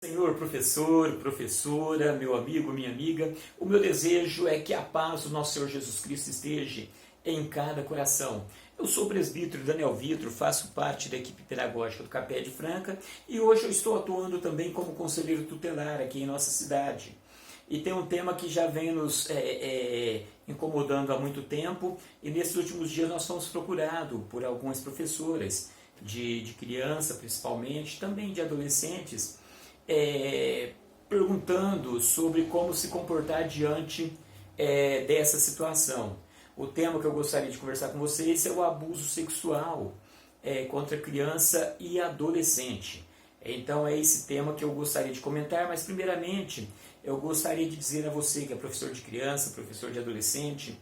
Senhor professor, professora, meu amigo, minha amiga, o meu desejo é que a paz do nosso Senhor Jesus Cristo esteja em cada coração. Eu sou o presbítero Daniel Vitro, faço parte da equipe pedagógica do Capé de Franca e hoje eu estou atuando também como conselheiro tutelar aqui em nossa cidade. E tem um tema que já vem nos incomodando há muito tempo e nesses últimos dias nós fomos procurados por algumas professoras de criança principalmente, também de adolescentes, perguntando sobre como se comportar diante dessa situação. O tema que eu gostaria de conversar com vocês é o abuso sexual contra criança e adolescente. Então é esse tema que eu gostaria de comentar, mas primeiramente eu gostaria de dizer a você que é professor de criança, professor de adolescente,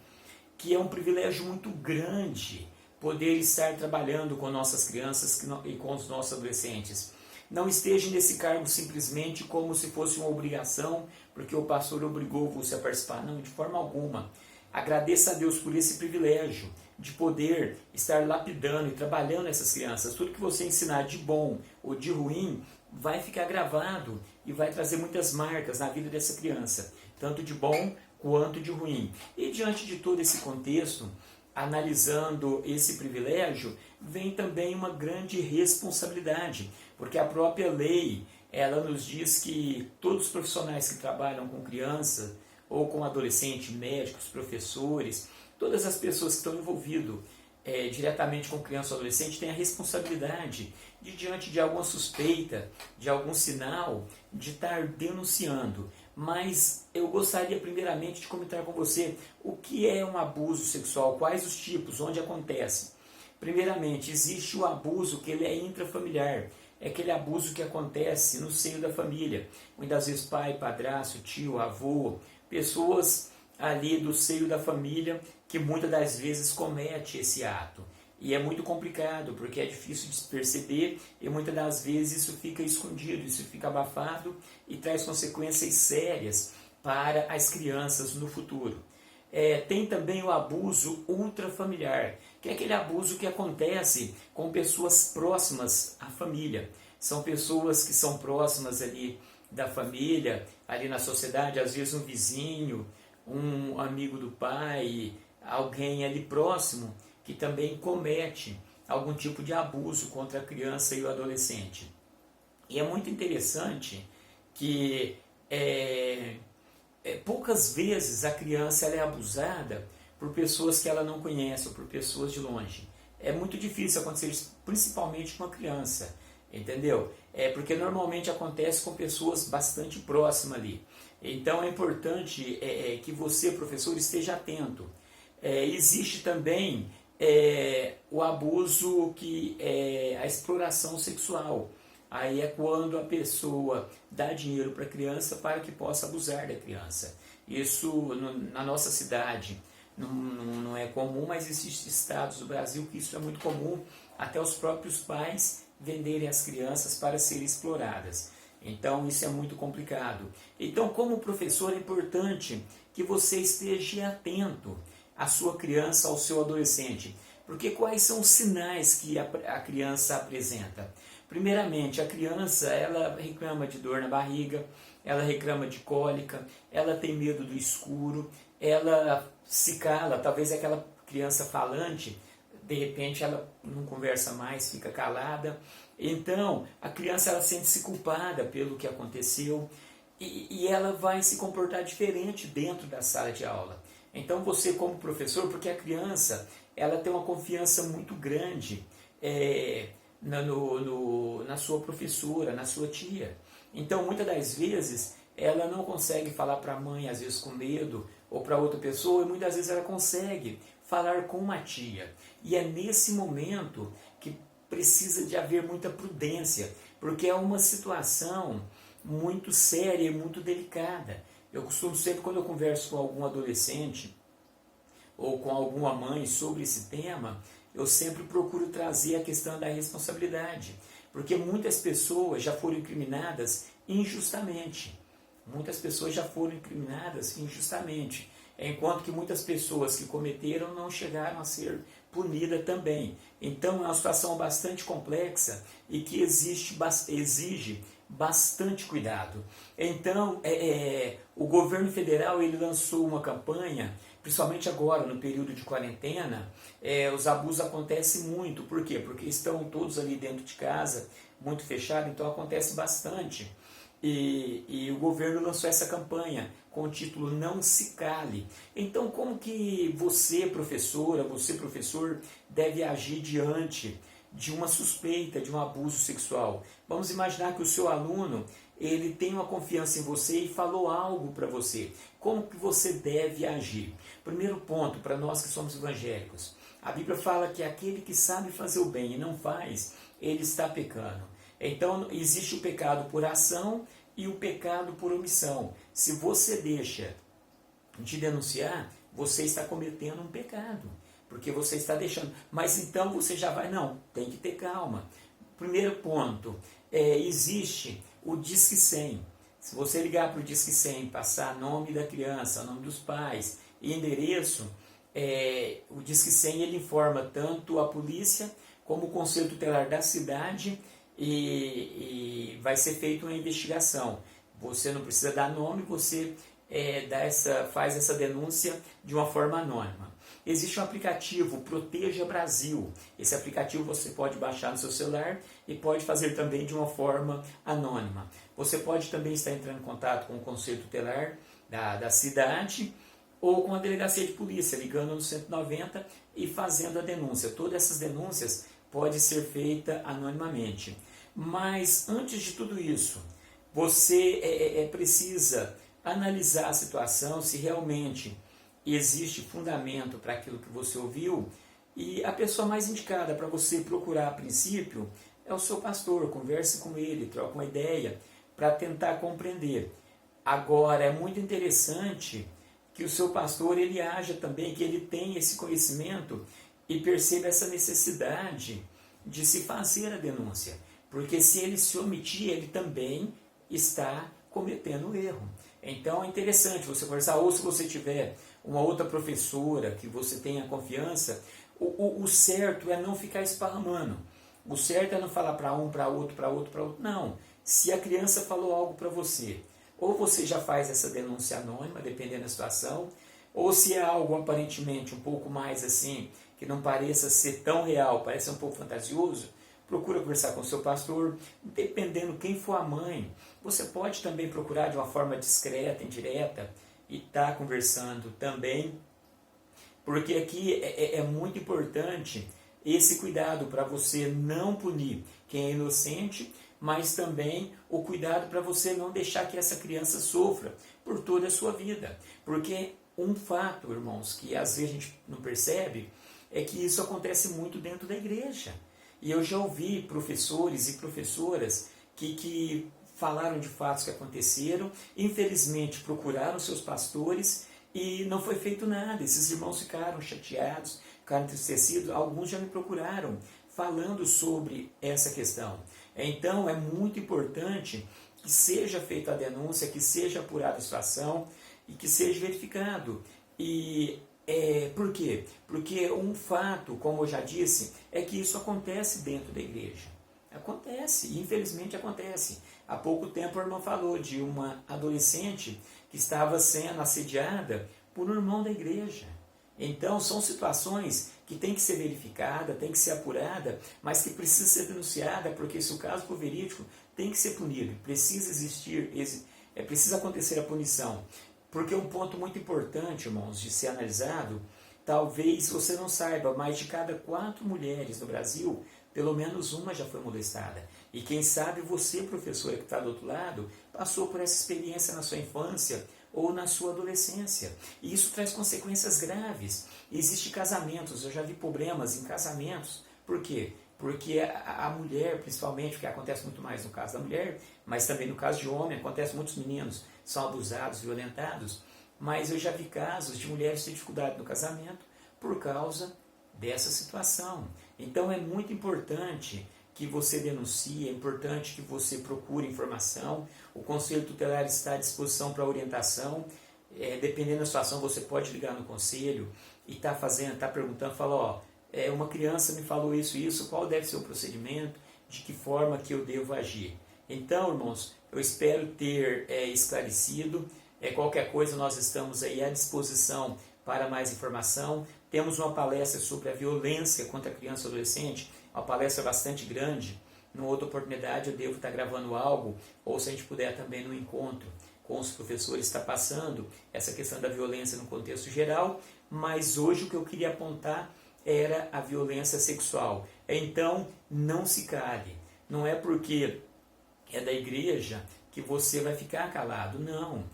que é um privilégio muito grande poder estar trabalhando com nossas crianças e com os nossos adolescentes. Não esteja nesse cargo simplesmente como se fosse uma obrigação, porque o pastor obrigou você a participar. Não, de forma alguma. Agradeça a Deus por esse privilégio de poder estar lapidando e trabalhando essas crianças. Tudo que você ensinar de bom ou de ruim vai ficar gravado e vai trazer muitas marcas na vida dessa criança, tanto de bom quanto de ruim. E diante de todo esse contexto, analisando esse privilégio, vem também uma grande responsabilidade, porque a própria lei, ela nos diz que todos os profissionais que trabalham com criança ou com adolescente, médicos, professores, todas as pessoas que estão envolvidas diretamente com criança ou adolescente têm a responsabilidade de, diante de alguma suspeita, de algum sinal, de estar denunciando. Mas eu gostaria primeiramente de comentar com você o que é um abuso sexual, quais os tipos, onde acontece. Primeiramente, existe o abuso que ele é intrafamiliar, é aquele abuso que acontece no seio da família, muitas vezes pai, padrasto, tio, avô, pessoas ali do seio da família que muitas das vezes comete esse ato. E é muito complicado, porque é difícil de se perceber e muitas das vezes isso fica escondido, isso fica abafado e traz consequências sérias para as crianças no futuro. Tem também o abuso ultrafamiliar, que é aquele abuso que acontece com pessoas próximas à família. São pessoas que são próximas ali da família, ali na sociedade, às vezes um vizinho, um amigo do pai, alguém ali próximo que também comete algum tipo de abuso contra a criança e o adolescente. E é muito interessante que poucas vezes a criança ela é abusada por pessoas que ela não conhece ou por pessoas de longe. É muito difícil acontecer isso, principalmente com a criança, entendeu? Porque normalmente acontece com pessoas bastante próximas ali. Então é importante que você, professor, esteja atento. Existe também o abuso que é a exploração sexual. Aí é quando a pessoa dá dinheiro para a criança para que possa abusar da criança. Isso na nossa cidade não é comum, mas existem estados do Brasil que isso é muito comum, até os próprios pais venderem as crianças para serem exploradas. Então isso é muito complicado. Então, como professor, é importante que você esteja atento à sua criança, ao seu adolescente. Porque quais são os sinais que a criança apresenta? Primeiramente, a criança ela reclama de dor na barriga, ela reclama de cólica, ela tem medo do escuro, ela se cala, talvez aquela criança falante, de repente ela não conversa mais, fica calada. Então, a criança ela sente-se culpada pelo que aconteceu e ela vai se comportar diferente dentro da sala de aula. Então, você como professor, porque a criança ela tem uma confiança muito grande na sua professora, na sua tia. Então, muitas das vezes, ela não consegue falar para a mãe, às vezes com medo, ou para outra pessoa, e muitas vezes ela consegue falar com uma tia. E é nesse momento que precisa de haver muita prudência, porque é uma situação muito séria e muito delicada. Eu costumo sempre, quando eu converso com algum adolescente ou com alguma mãe sobre esse tema, eu sempre procuro trazer a questão da responsabilidade, porque muitas pessoas já foram incriminadas injustamente. Muitas pessoas já foram incriminadas injustamente, enquanto que muitas pessoas que cometeram não chegaram a ser punidas também. Então é uma situação bastante complexa e que exige bastante cuidado. Então, o governo federal ele lançou uma campanha, principalmente agora no período de quarentena, os abusos acontecem muito. Por quê? Porque estão todos ali dentro de casa, muito fechado, então acontece bastante. E o governo lançou essa campanha com o título Não Se Cale. Então, como que você, professora, você, professor, deve agir diante de uma suspeita de um abuso sexual? Vamos imaginar que o seu aluno ele tem uma confiança em você e falou algo para você. Como que você deve agir? Primeiro ponto, para nós que somos evangélicos, a Bíblia fala que aquele que sabe fazer o bem e não faz, ele está pecando. Então, existe o pecado por ação e o pecado por omissão. Se você deixa de denunciar, você está cometendo um pecado, porque você está deixando. Mas então você já vai, não, tem que ter calma. Primeiro ponto, existe o Disque 100. Se você ligar para o Disque 100, passar nome da criança, nome dos pais e endereço, o Disque 100 ele informa tanto a polícia como o conselho tutelar da cidade e vai ser feita uma investigação. Você não precisa dar nome, você faz essa denúncia de uma forma anônima. Existe um aplicativo, Proteja Brasil. Esse aplicativo você pode baixar no seu celular e pode fazer também de uma forma anônima. Você pode também estar entrando em contato com o conselho tutelar da cidade ou com a delegacia de polícia, ligando no 190 e fazendo a denúncia. Todas essas denúncias podem ser feitas anonimamente. Mas antes de tudo isso, você precisa analisar a situação, se realmente existe fundamento para aquilo que você ouviu, e a pessoa mais indicada para você procurar a princípio é o seu pastor. Converse com ele, troque uma ideia para tentar compreender. Agora, é muito interessante que o seu pastor ele haja também, que ele tenha esse conhecimento e perceba essa necessidade de se fazer a denúncia, porque se ele se omitir, ele também está cometendo erro. Então é interessante você conversar, ou se você tiver uma outra professora que você tenha confiança, o certo é não ficar esparramando. O certo é não falar para um, para outro, para outro, para outro. Não. Se a criança falou algo para você, ou você já faz essa denúncia anônima, dependendo da situação, ou se é algo aparentemente um pouco mais assim, que não pareça ser tão real, parece um pouco fantasioso, procura conversar com o seu pastor. Dependendo quem for a mãe, você pode também procurar de uma forma discreta, indireta, e estar conversando também, porque aqui é muito importante esse cuidado para você não punir quem é inocente, mas também o cuidado para você não deixar que essa criança sofra por toda a sua vida. Porque um fato, irmãos, que às vezes a gente não percebe, é que isso acontece muito dentro da igreja. E eu já ouvi professores e professoras que falaram de fatos que aconteceram, infelizmente procuraram seus pastores e não foi feito nada. Esses irmãos ficaram chateados, ficaram entristecidos, alguns já me procuraram falando sobre essa questão. Então é muito importante que seja feita a denúncia, que seja apurada a situação e que seja verificado. E por quê? Porque um fato, como eu já disse, é que isso acontece dentro da igreja. Acontece, infelizmente acontece. Há pouco tempo a irmã falou de uma adolescente que estava sendo assediada por um irmão da igreja. Então são situações que tem que ser verificada, tem que ser apurada, mas que precisa ser denunciada, porque se o caso for verídico, tem que ser punido. Precisa existir, precisa acontecer a punição. Porque um ponto muito importante, irmãos, de ser analisado, talvez você não saiba, mas de cada 4 mulheres no Brasil, pelo menos uma já foi molestada. E quem sabe você, professora que está do outro lado, passou por essa experiência na sua infância ou na sua adolescência. E isso traz consequências graves. Existem casamentos, eu já vi problemas em casamentos. Por quê? Porque a mulher, principalmente, porque acontece muito mais no caso da mulher, mas também no caso de homem, acontece muitos meninos são abusados, violentados, mas eu já vi casos de mulheres terem dificuldade no casamento por causa dessa situação. Então é muito importante que você denuncie, é importante que você procure informação. O Conselho Tutelar está à disposição para orientação. Dependendo da situação, você pode ligar no conselho e está perguntando, fala, uma criança me falou isso, qual deve ser o procedimento, de que forma que eu devo agir. Então, irmãos, eu espero ter esclarecido. Qualquer coisa, nós estamos aí à disposição para mais informação. Temos uma palestra sobre a violência contra a criança e adolescente, uma palestra bastante grande. Numa outra oportunidade eu devo estar gravando algo, ou se a gente puder também no encontro com os professores, está passando essa questão da violência no contexto geral, mas hoje o que eu queria apontar era a violência sexual. Então, não se cale. Não é porque é da igreja que você vai ficar calado. Não.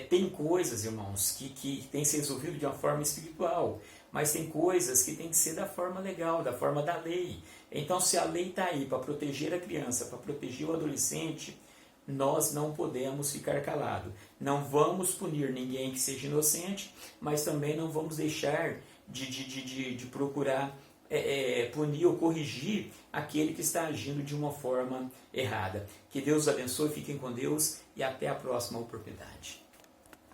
Tem coisas, irmãos, que tem que ser resolvido de uma forma espiritual, mas tem coisas que tem que ser da forma legal, da forma da lei. Então, se a lei está aí para proteger a criança, para proteger o adolescente, nós não podemos ficar calados. Não vamos punir ninguém que seja inocente, mas também não vamos deixar de procurar punir ou corrigir aquele que está agindo de uma forma errada. Que Deus abençoe, fiquem com Deus e até a próxima oportunidade.